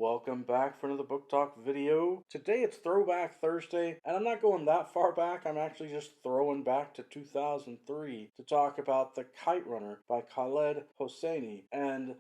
Welcome back for another book talk video. Today it's Throwback Thursday, and I'm not going that far back. I'm actually just throwing back to 2003 to talk about The Kite Runner by Khaled Hosseini. And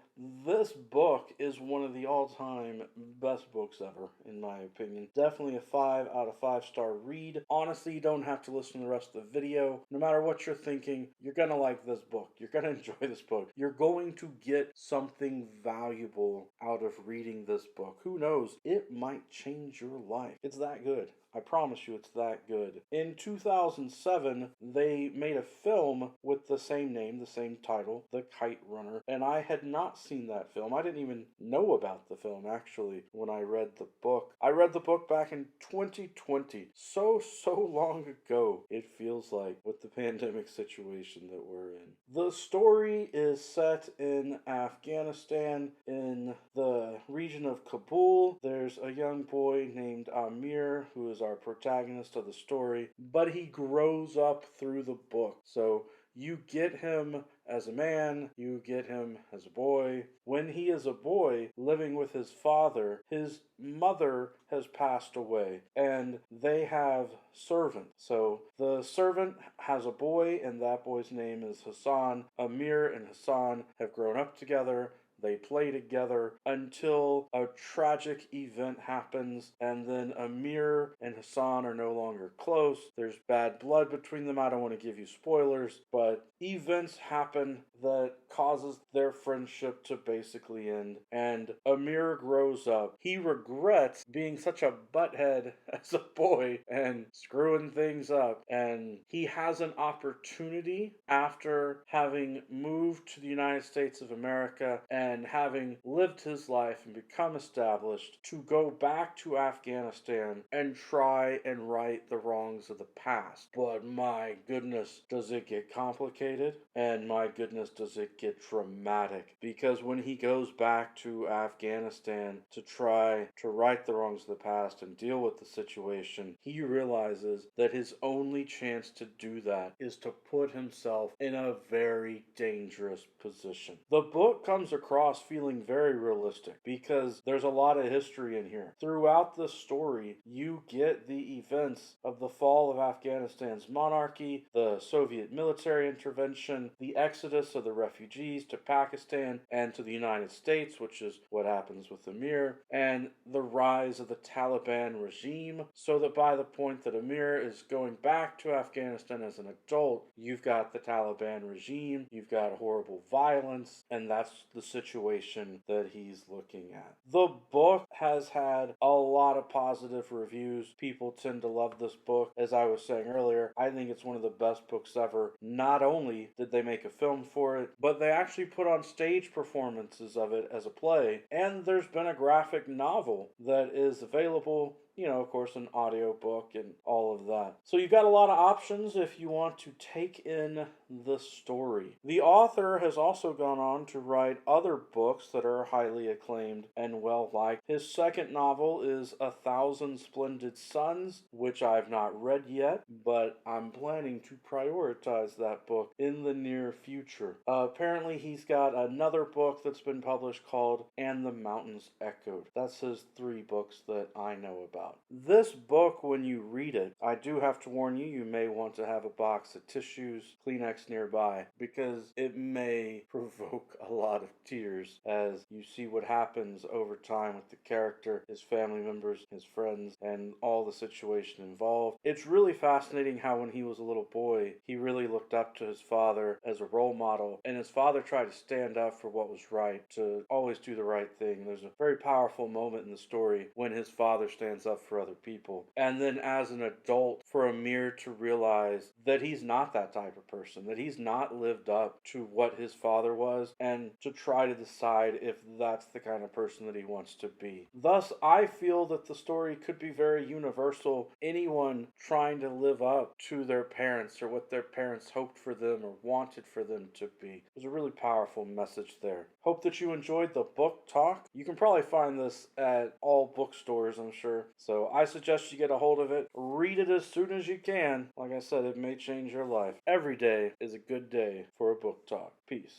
this book is one of the all-time best books ever, in my opinion. Definitely a 5 out of 5 star read. Honestly, you don't have to listen to the rest of the video. No matter what you're thinking, you're gonna like this book. You're gonna enjoy this book. You're going to get something valuable out of reading this book. Who knows? It might change your life. It's that good. I promise you it's that good. In 2007, they made a film with the same name, the same title, The Kite Runner, and I had not seen that film. I didn't even know about the film, actually, when I read the book. I read the book back in 2020. So long ago, it feels like, with the pandemic situation that we're in. The story is set in Afghanistan, in the region of Kabul. There's a young boy named Amir, who is our protagonist of the story, but he grows up through the book. So you get him as a man, you get him as a boy. When he is a boy living with his father, his mother has passed away and they have servants. So the servant has a boy and that boy's name is Hassan. Amir and Hassan have grown up together. They play together until a tragic event happens, and then Amir and Hassan are no longer close. There's bad blood between them. I don't want to give you spoilers, but events happen that causes their friendship to basically end. And Amir grows up. He regrets being such a butthead as a boy and screwing things up. And he has an opportunity after having moved to the United States of America and having lived his life and become established to go back to Afghanistan and try and right the wrongs of the past. But my goodness, does it get complicated? And my goodness, does it get dramatic? Because when he goes back to Afghanistan to try to right the wrongs of the past and deal with the situation, he realizes that his only chance to do that is to put himself in a very dangerous position. The book comes across feeling very realistic because there's a lot of history in here. Throughout the story, you get the events of the fall of Afghanistan's monarchy, the Soviet military intervention, the exodus of the refugees to Pakistan and to the United States, which is what happens with Amir, and the rise of the Taliban regime, so that by the point that Amir is going back to Afghanistan as an adult, you've got the Taliban regime, you've got horrible violence, and that's the situation that he's looking at. The book has had a lot of positive reviews. People tend to love this book. As I was saying earlier, I think it's one of the best books ever. Not only did they make a film for it, but they actually put on stage performances of it as a play, and there's been a graphic novel that is available, you know, of course, an audio book and all of that. So you've got a lot of options if you want to take in the story. The author has also gone on to write other books that are highly acclaimed and well-liked. His second novel is 1,000 Splendid Suns, which I've not read yet, but I'm planning to prioritize that book in the near future. Apparently, he's got another book that's been published called And the Mountains Echoed. That's his 3 books that I know about. This book, when you read it, I do have to warn you, you may want to have a box of tissues, Kleenex nearby, because it may provoke a lot of tears as you see what happens over time with the character, his family members, his friends, and all the situation involved. It's really fascinating how when he was a little boy, he really looked up to his father as a role model, and his father tried to stand up for what was right, to always do the right thing. There's a very powerful moment in the story when his father stands up for other people. And then as an adult, for Amir to realize that he's not that type of person, that he's not lived up to what his father was, and to try to decide if that's the kind of person that he wants to be. Thus, I feel that the story could be very universal. Anyone trying to live up to their parents or what their parents hoped for them or wanted for them to be. There's a really powerful message there. Hope that you enjoyed the book talk. You can probably find this at all bookstores, I'm sure. So I suggest you get a hold of it. Read it as soon as you can. Like I said, it may change your life. Every day is a good day for a book talk. Peace.